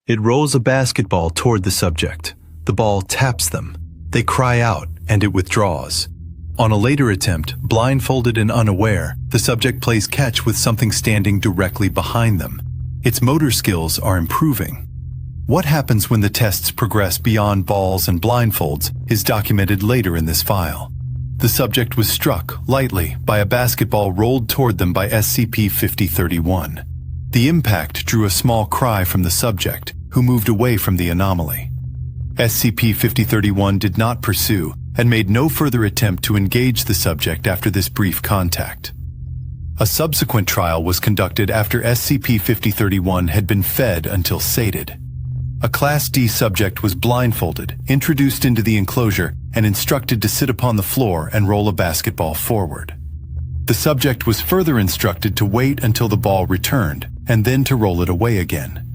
It rolls a basketball toward the subject. The ball taps them. They cry out, and it withdraws. On a later attempt, blindfolded and unaware, the subject plays catch with something standing directly behind them. Its motor skills are improving. What happens when the tests progress beyond balls and blindfolds is documented later in this file. The subject was struck, lightly, by a basketball rolled toward them by SCP-5031. The impact drew a small cry from the subject, who moved away from the anomaly. SCP-5031 did not pursue and made no further attempt to engage the subject after this brief contact. A subsequent trial was conducted after SCP-5031 had been fed until sated. A Class D subject was blindfolded, introduced into the enclosure, and instructed to sit upon the floor and roll a basketball forward. The subject was further instructed to wait until the ball returned, and then to roll it away again.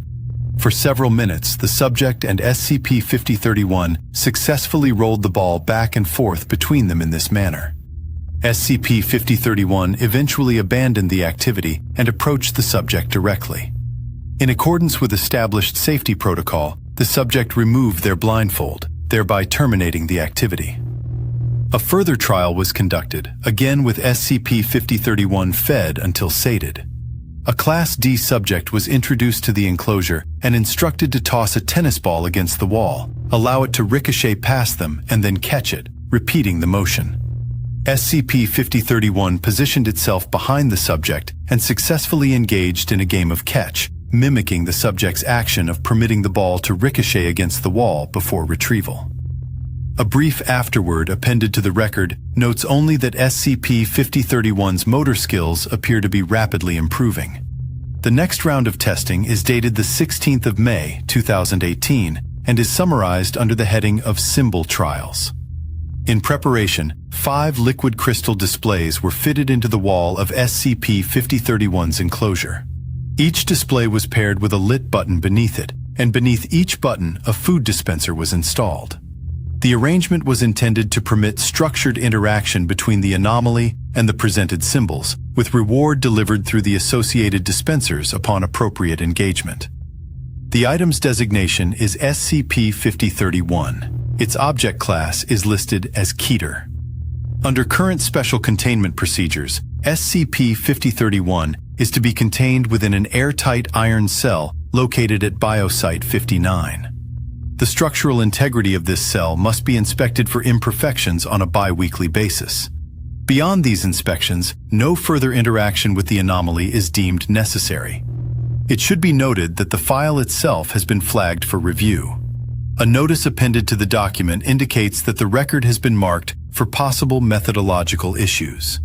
For several minutes, the subject and SCP-5031 successfully rolled the ball back and forth between them in this manner. SCP-5031 eventually abandoned the activity and approached the subject directly. In accordance with established safety protocol, the subject removed their blindfold, thereby terminating the activity. A further trial was conducted, again with SCP-5031 fed until sated. A Class D subject was introduced to the enclosure and instructed to toss a tennis ball against the wall, allow it to ricochet past them, and then catch it, repeating the motion. SCP-5031 positioned itself behind the subject and successfully engaged in a game of catch, mimicking the subject's action of permitting the ball to ricochet against the wall before retrieval. A brief afterword appended to the record notes only that SCP-5031's motor skills appear to be rapidly improving. The next round of testing is dated the 16th of May, 2018, and is summarized under the heading of Symbol Trials. In preparation, 5 liquid crystal displays were fitted into the wall of SCP-5031's enclosure. Each display was paired with a lit button beneath it, and beneath each button, a food dispenser was installed. The arrangement was intended to permit structured interaction between the anomaly and the presented symbols, with reward delivered through the associated dispensers upon appropriate engagement. The item's designation is SCP-5031. Its object class is listed as Keter. Under current special containment procedures, SCP-5031 is to be contained within an airtight iron cell located at Biosite 59. The structural integrity of this cell must be inspected for imperfections on a bi-weekly basis. Beyond these inspections, no further interaction with the anomaly is deemed necessary. It should be noted that the file itself has been flagged for review. A notice appended to the document indicates that the record has been marked for possible methodological issues.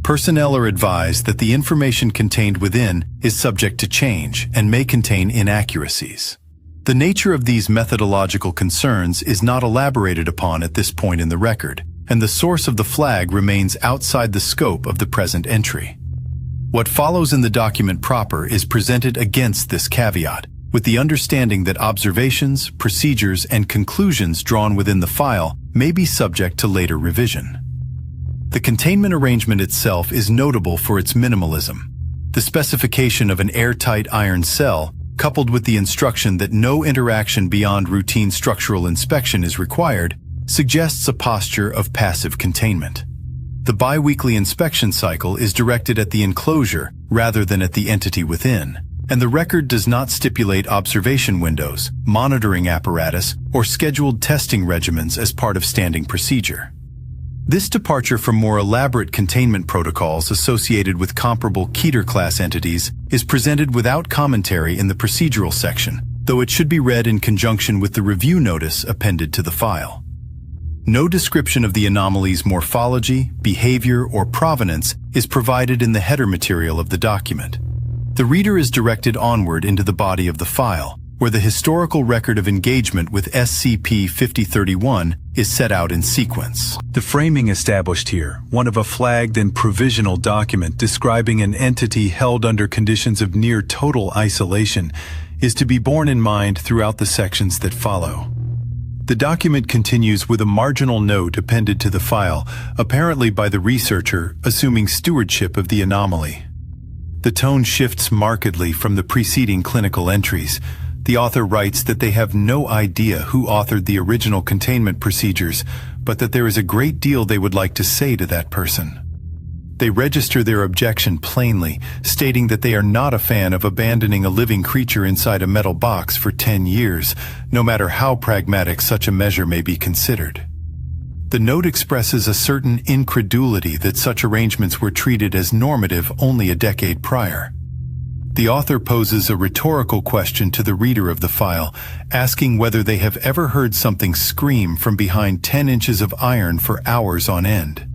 Personnel are advised that the information contained within is subject to change and may contain inaccuracies. The nature of these methodological concerns is not elaborated upon at this point in the record, and the source of the flag remains outside the scope of the present entry. What follows in the document proper is presented against this caveat, with the understanding that observations, procedures, and conclusions drawn within the file may be subject to later revision. The containment arrangement itself is notable for its minimalism. The specification of an airtight iron cell, coupled with the instruction that no interaction beyond routine structural inspection is required, suggests a posture of passive containment. The bi-weekly inspection cycle is directed at the enclosure rather than at the entity within, and the record does not stipulate observation windows, monitoring apparatus, or scheduled testing regimens as part of standing procedure. This departure from more elaborate containment protocols associated with comparable Keter-class entities is presented without commentary in the procedural section, though it should be read in conjunction with the review notice appended to the file. No description of the anomaly's morphology, behavior, or provenance is provided in the header material of the document. The reader is directed onward into the body of the file, where the historical record of engagement with SCP-5031 is set out in sequence. The framing established here, one of a flagged and provisional document describing an entity held under conditions of near total isolation, is to be borne in mind throughout the sections that follow. The document continues with a marginal note appended to the file, apparently by the researcher assuming stewardship of the anomaly. The tone shifts markedly from the preceding clinical entries. The author writes that they have no idea who authored the original containment procedures, but that there is a great deal they would like to say to that person. They register their objection plainly, stating that they are not a fan of abandoning a living creature inside a metal box for 10 years, no matter how pragmatic such a measure may be considered. The note expresses a certain incredulity that such arrangements were treated as normative only a decade prior. The author poses a rhetorical question to the reader of the file, asking whether they have ever heard something scream from behind 10 inches of iron for hours on end.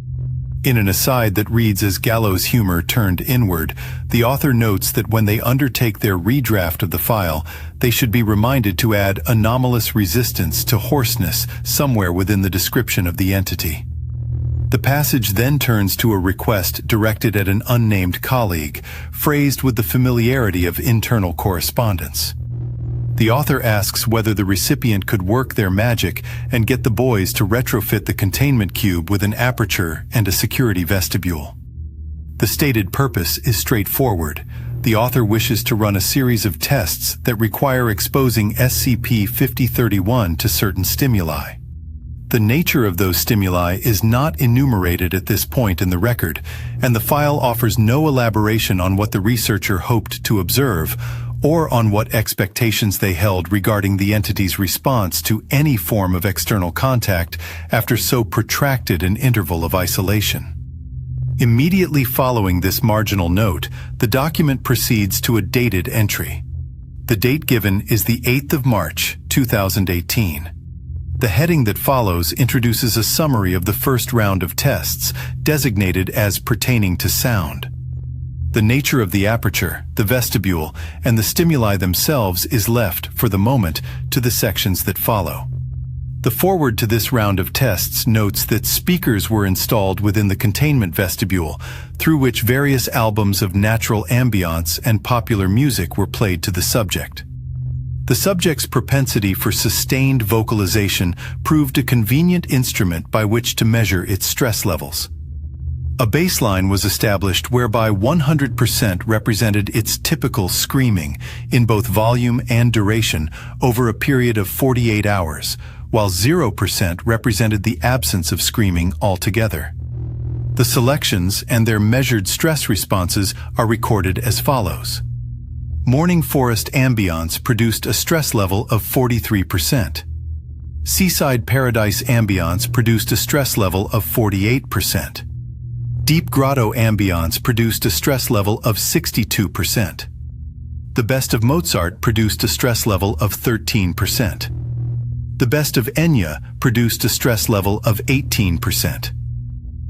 In an aside that reads as gallows humor turned inward, the author notes that when they undertake their redraft of the file, they should be reminded to add anomalous resistance to hoarseness somewhere within the description of the entity. The passage then turns to a request directed at an unnamed colleague, phrased with the familiarity of internal correspondence. The author asks whether the recipient could work their magic and get the boys to retrofit the containment cube with an aperture and a security vestibule. The stated purpose is straightforward. The author wishes to run a series of tests that require exposing SCP-5031 to certain stimuli. The nature of those stimuli is not enumerated at this point in the record, and the file offers no elaboration on what the researcher hoped to observe, or on what expectations they held regarding the entity's response to any form of external contact after so protracted an interval of isolation. Immediately following this marginal note, the document proceeds to a dated entry. The date given is the 8th of March, 2018. The heading that follows introduces a summary of the first round of tests, designated as pertaining to sound. The nature of the aperture, the vestibule, and the stimuli themselves is left, for the moment, to the sections that follow. The foreword to this round of tests notes that speakers were installed within the containment vestibule, through which various albums of natural ambience and popular music were played to the subject. The subject's propensity for sustained vocalization proved a convenient instrument by which to measure its stress levels. A baseline was established whereby 100% represented its typical screaming, in both volume and duration, over a period of 48 hours, while 0% represented the absence of screaming altogether. The selections and their measured stress responses are recorded as follows. Morning Forest Ambience produced a stress level of 43%. Seaside Paradise Ambience produced a stress level of 48%. Deep Grotto Ambience produced a stress level of 62%. The Best of Mozart produced a stress level of 13%. The Best of Enya produced a stress level of 18%.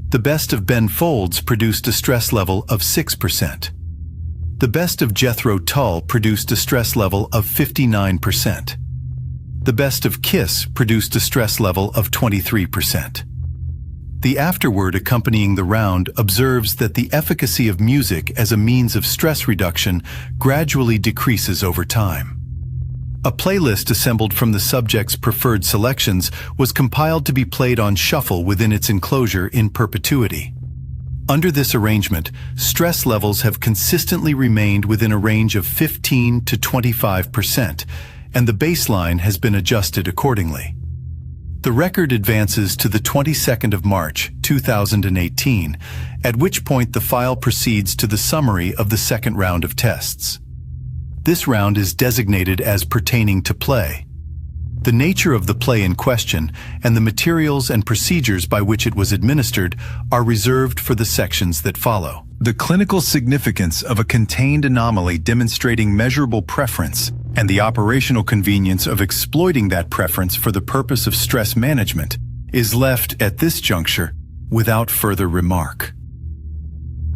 The Best of Ben Folds produced a stress level of 6%. The Best of Jethro Tull produced a stress level of 59%. The Best of Kiss produced a stress level of 23%. The afterword accompanying the round observes that the efficacy of music as a means of stress reduction gradually decreases over time. A playlist assembled from the subject's preferred selections was compiled to be played on shuffle within its enclosure in perpetuity. Under this arrangement, stress levels have consistently remained within a range of 15 to 25%, and the baseline has been adjusted accordingly. The record advances to the 22nd of March, 2018, at which point the file proceeds to the summary of the second round of tests. This round is designated as pertaining to play. The nature of the play in question and the materials and procedures by which it was administered are reserved for the sections that follow. The clinical significance of a contained anomaly demonstrating measurable preference and the operational convenience of exploiting that preference for the purpose of stress management is left at this juncture without further remark.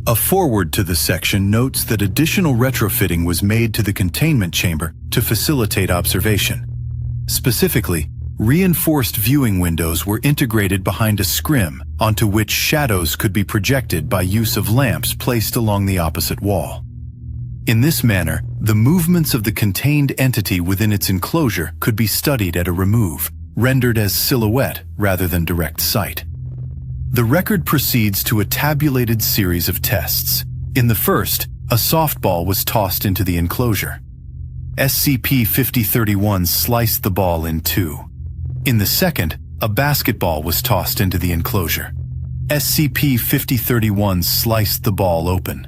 A foreword to the section notes that additional retrofitting was made to the containment chamber to facilitate observation. Specifically, reinforced viewing windows were integrated behind a scrim onto which shadows could be projected by use of lamps placed along the opposite wall. In this manner, the movements of the contained entity within its enclosure could be studied at a remove, rendered as silhouette rather than direct sight. The record proceeds to a tabulated series of tests. In the first, a softball was tossed into the enclosure. SCP-5031 sliced the ball in two. In the second, a basketball was tossed into the enclosure. SCP-5031 sliced the ball open.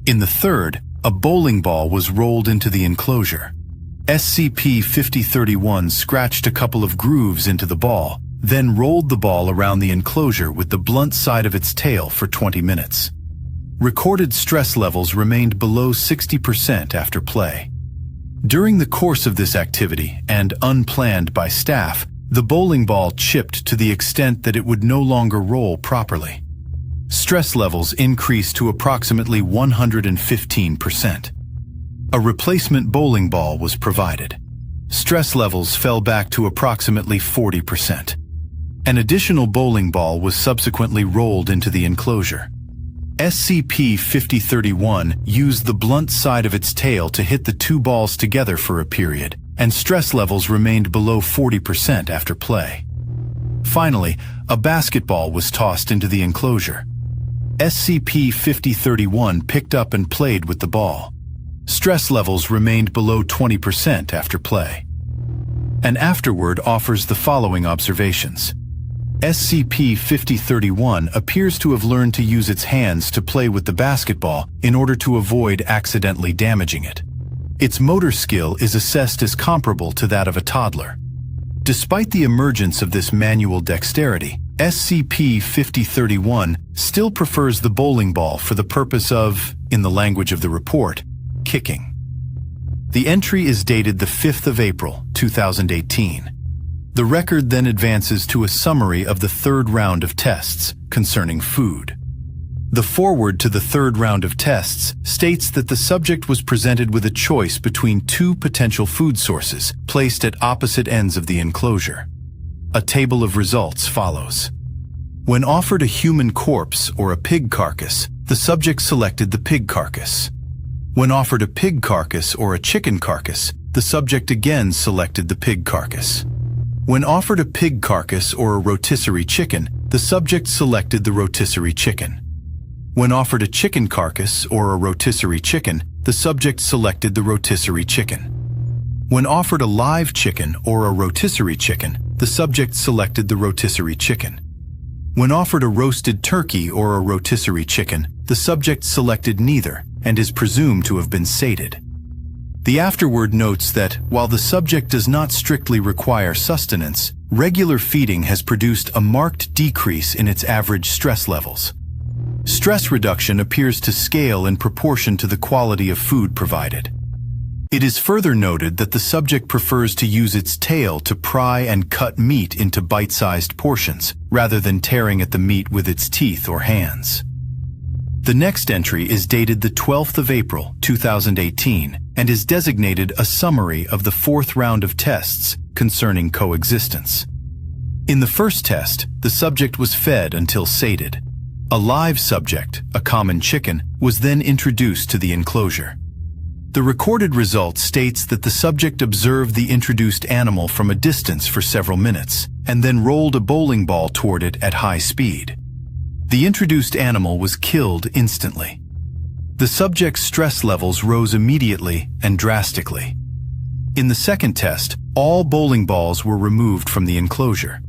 In the third, a bowling ball was rolled into the enclosure. SCP-5031 scratched a couple of grooves into the ball, then rolled the ball around the enclosure with the blunt side of its tail for 20 minutes. Recorded stress levels remained below 60% after play. During the course of this activity, and unplanned by staff, the bowling ball chipped to the extent that it would no longer roll properly. Stress levels increased to approximately 115%. A replacement bowling ball was provided. Stress levels fell back to approximately 40%. An additional bowling ball was subsequently rolled into the enclosure. SCP-5031 used the blunt side of its tail to hit the two balls together for a period, and stress levels remained below 40% after play. Finally, a basketball was tossed into the enclosure. SCP-5031 picked up and played with the ball. Stress levels remained below 20% after play. And afterward offers the following observations. SCP-5031 appears to have learned to use its hands to play with the basketball in order to avoid accidentally damaging it. Its motor skill is assessed as comparable to that of a toddler. Despite the emergence of this manual dexterity, SCP-5031 still prefers the bowling ball for the purpose of, in the language of the report, kicking. The entry is dated the 5th of April, 2018. The record then advances to a summary of the third round of tests concerning food. The foreword to the third round of tests states that the subject was presented with a choice between two potential food sources placed at opposite ends of the enclosure. A table of results follows. When offered a human corpse or a pig carcass, the subject selected the pig carcass. When offered a pig carcass or a chicken carcass, the subject again selected the pig carcass. When offered a pig carcass or a rotisserie chicken, the subject selected the rotisserie chicken. When offered a chicken carcass or a rotisserie chicken, the subject selected the rotisserie chicken. When offered a live chicken or a rotisserie chicken, the subject selected the rotisserie chicken. When offered a roasted turkey or a rotisserie chicken, the subject selected neither and is presumed to have been sated. The afterword notes that, while the subject does not strictly require sustenance, regular feeding has produced a marked decrease in its average stress levels. Stress reduction appears to scale in proportion to the quality of food provided. It is further noted that the subject prefers to use its tail to pry and cut meat into bite-sized portions, rather than tearing at the meat with its teeth or hands. The next entry is dated the 12th of April, 2018, and is designated a summary of the fourth round of tests concerning coexistence. In the first test, the subject was fed until sated. A live subject, a common chicken, was then introduced to the enclosure. The recorded result states that the subject observed the introduced animal from a distance for several minutes, and then rolled a bowling ball toward it at high speed. The introduced animal was killed instantly. The subject's stress levels rose immediately and drastically. In the second test, all bowling balls were removed from the enclosure.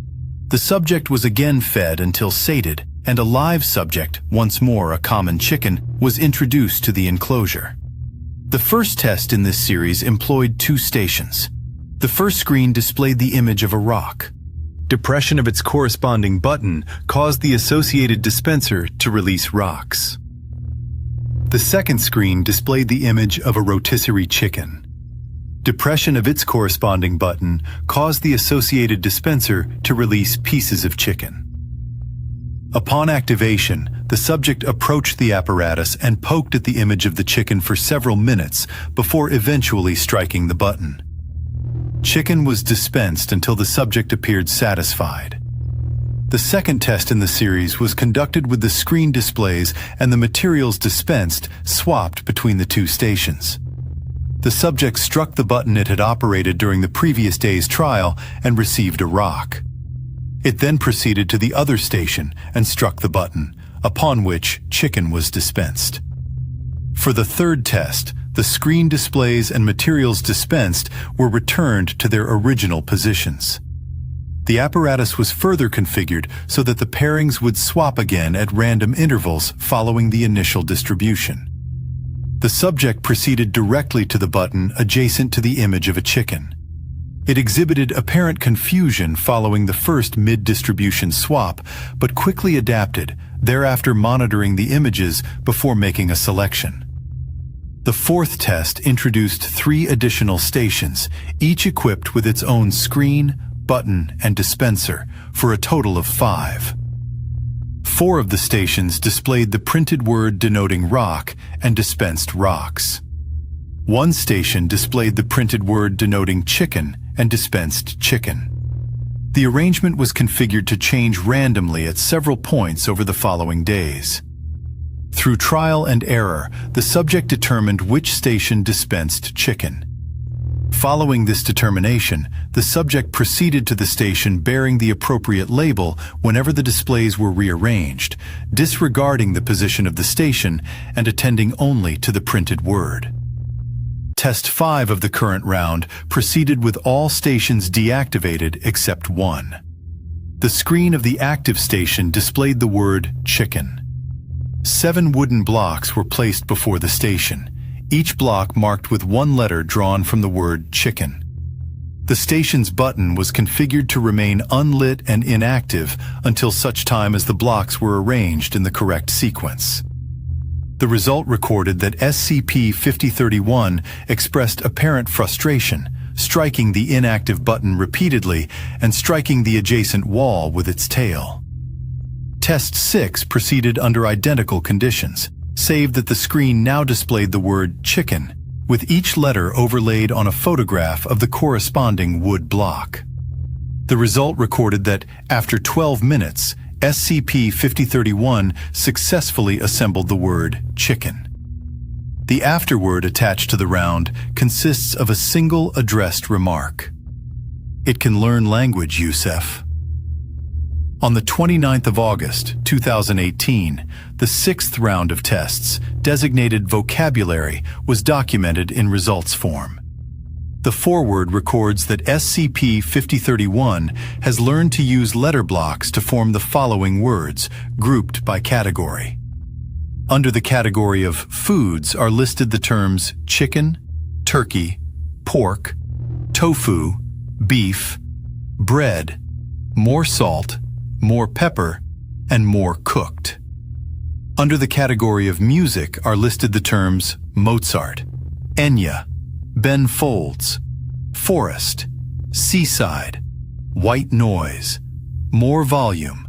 The subject was again fed until sated, and a live subject, once more a common chicken, was introduced to the enclosure. The first test in this series employed two stations. The first screen displayed the image of a rock. Depression of its corresponding button caused the associated dispenser to release rocks. The second screen displayed the image of a rotisserie chicken. Depression of its corresponding button caused the associated dispenser to release pieces of chicken. Upon activation, the subject approached the apparatus and poked at the image of the chicken for several minutes before eventually striking the button. Chicken was dispensed until the subject appeared satisfied. The second test in the series was conducted with the screen displays and the materials dispensed swapped between the two stations. The subject struck the button it had operated during the previous day's trial and received a rock. It then proceeded to the other station and struck the button, upon which chicken was dispensed. For the third test, the screen displays and materials dispensed were returned to their original positions. The apparatus was further configured so that the pairings would swap again at random intervals following the initial distribution. The subject proceeded directly to the button adjacent to the image of a chicken. It exhibited apparent confusion following the first mid-distribution swap, but quickly adapted, thereafter monitoring the images before making a selection. The fourth test introduced 3 additional stations, each equipped with its own screen, button, and dispenser, for a total of 5. 4 of the stations displayed the printed word denoting rock and dispensed rocks. 1 station displayed the printed word denoting chicken and dispensed chicken. The arrangement was configured to change randomly at several points over the following days. Through trial and error, the subject determined which station dispensed chicken. Following this determination, the subject proceeded to the station bearing the appropriate label whenever the displays were rearranged, disregarding the position of the station and attending only to the printed word. Test 5 of the current round proceeded with all stations deactivated except 1. The screen of the active station displayed the word chicken. 7 wooden blocks were placed before the station, each block marked with 1 letter drawn from the word chicken. The station's button was configured to remain unlit and inactive until such time as the blocks were arranged in the correct sequence. The result recorded that SCP-5031 expressed apparent frustration, striking the inactive button repeatedly and striking the adjacent wall with its tail. Test 6 proceeded under identical conditions, save that the screen now displayed the word chicken, with each letter overlaid on a photograph of the corresponding wood block. The result recorded that, after 12 minutes, SCP-5031 successfully assembled the word chicken. The afterword attached to the round consists of a single addressed remark. It can learn language, Yusef. On the 29th of August, 2018, the 6th round of tests, designated vocabulary, was documented in results form. The foreword records that SCP-5031 has learned to use letter blocks to form the following words, grouped by category. Under the category of foods are listed the terms chicken, turkey, pork, tofu, beef, bread, more salt, more pepper, and more cooked. Under the category of music are listed the terms Mozart, Enya, Ben Folds, forest, seaside, white noise, more volume,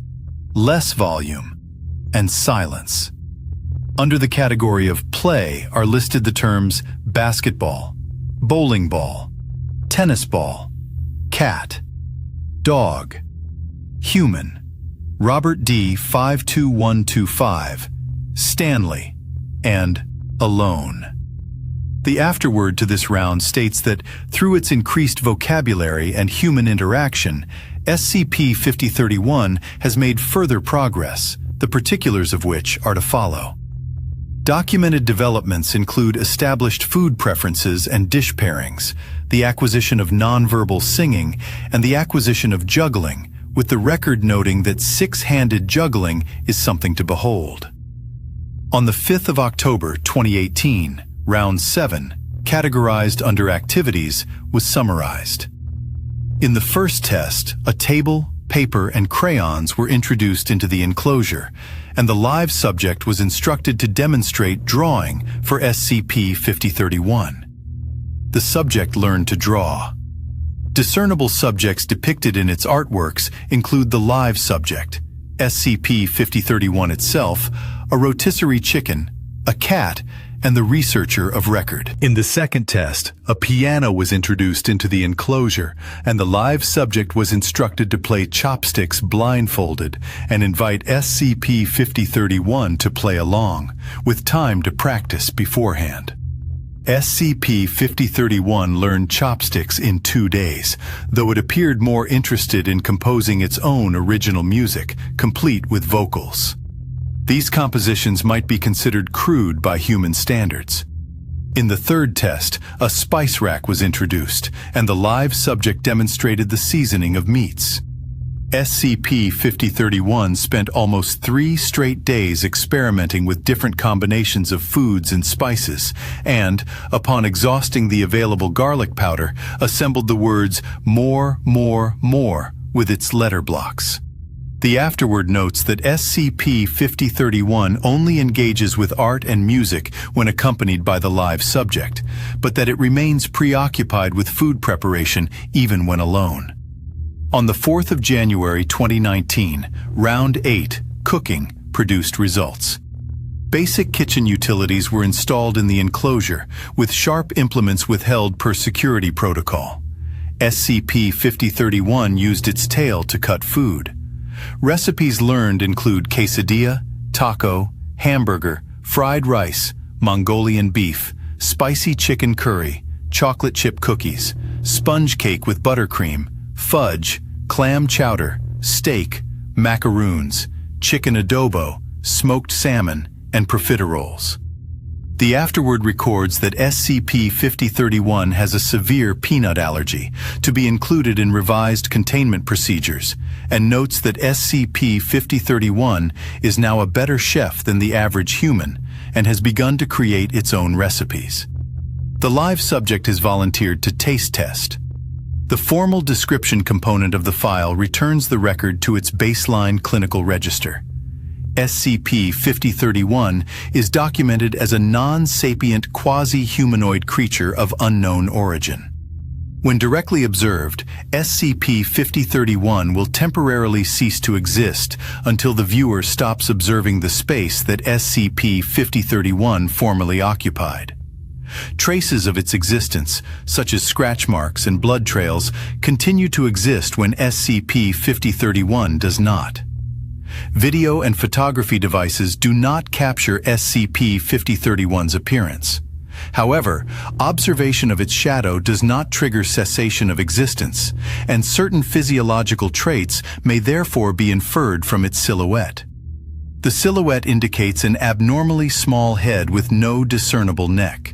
less volume, and silence. Under the category of play are listed the terms basketball, bowling ball, tennis ball, cat, dog, human, Robert D. 52125, Stanley, and alone. The afterword to this round states that through its increased vocabulary and human interaction, SCP-5031 has made further progress, the particulars of which are to follow. Documented developments include established food preferences and dish pairings, the acquisition of nonverbal singing, and the acquisition of juggling, with the record noting that 6-handed juggling is something to behold. On the 5th of October 2018, Round 7, categorized under activities, was summarized. In the first test, a table, paper, and crayons were introduced into the enclosure, and the live subject was instructed to demonstrate drawing for SCP-5031. The subject learned to draw. Discernible subjects depicted in its artworks include the live subject, SCP-5031 itself, a rotisserie chicken, a cat, and the researcher of record. In the second test, a piano was introduced into the enclosure, and the live subject was instructed to play chopsticks blindfolded and invite SCP-5031 to play along, with time to practice beforehand. SCP-5031 learned chopsticks in 2 days, though it appeared more interested in composing its own original music, complete with vocals. These compositions might be considered crude by human standards. In the third test, a spice rack was introduced, and the live subject demonstrated the seasoning of meats. SCP-5031 spent almost 3 straight days experimenting with different combinations of foods and spices, and, upon exhausting the available garlic powder, assembled the words "more, more, more" with its letter blocks. The afterword notes that SCP-5031 only engages with art and music when accompanied by the live subject, but that it remains preoccupied with food preparation even when alone. On the 4th of January 2019, Round 8, Cooking, produced results. Basic kitchen utilities were installed in the enclosure, with sharp implements withheld per security protocol. SCP-5031 used its tail to cut food. Recipes learned include quesadilla, taco, hamburger, fried rice, Mongolian beef, spicy chicken curry, chocolate chip cookies, sponge cake with buttercream, fudge, clam chowder, steak, macaroons, chicken adobo, smoked salmon, and profiteroles. The afterword records that SCP-5031 has a severe peanut allergy, to be included in revised containment procedures, and notes that SCP-5031 is now a better chef than the average human and has begun to create its own recipes. The live subject is volunteered to taste test. The formal description component of the file returns the record to its baseline clinical register. SCP-5031 is documented as a non-sapient quasi-humanoid creature of unknown origin. When directly observed, SCP-5031 will temporarily cease to exist until the viewer stops observing the space that SCP-5031 formerly occupied. Traces of its existence, such as scratch marks and blood trails, continue to exist when SCP-5031 does not. Video and photography devices do not capture SCP-5031's appearance. However, observation of its shadow does not trigger cessation of existence, and certain physiological traits may therefore be inferred from its silhouette. The silhouette indicates an abnormally small head with no discernible neck.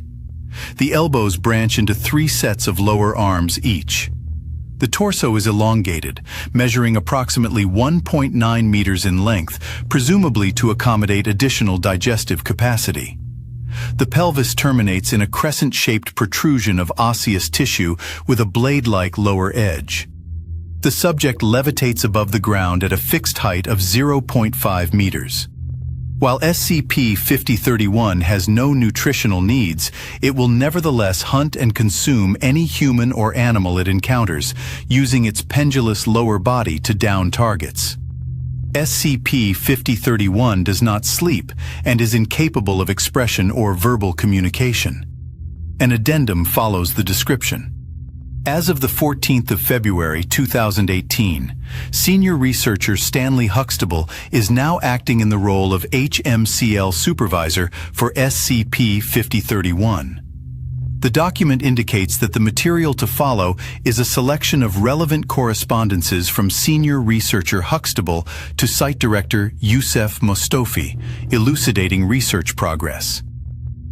The elbows branch into 3 sets of lower arms each. The torso is elongated, measuring approximately 1.9 meters in length, presumably to accommodate additional digestive capacity. The pelvis terminates in a crescent-shaped protrusion of osseous tissue with a blade-like lower edge. The subject levitates above the ground at a fixed height of 0.5 meters. While SCP-5031 has no nutritional needs, it will nevertheless hunt and consume any human or animal it encounters, using its pendulous lower body to down targets. SCP-5031 does not sleep and is incapable of expression or verbal communication. An addendum follows the description. As of the 14th of February 2018, senior researcher Stanley Huxtable is now acting in the role of HMCL supervisor for SCP-5031. The document indicates that the material to follow is a selection of relevant correspondences from senior researcher Huxtable to site director Youssef Mostofi, elucidating research progress.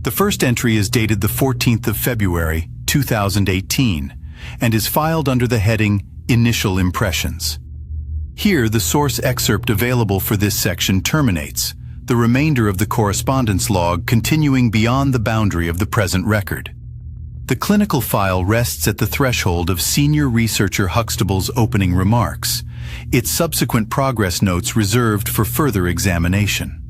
The first entry is dated the 14th of February 2018 and is filed under the heading Initial Impressions. Here, the source excerpt available for this section terminates, the remainder of the correspondence log continuing beyond the boundary of the present record. The clinical file rests at the threshold of senior researcher Huxtable's opening remarks, its subsequent progress notes reserved for further examination.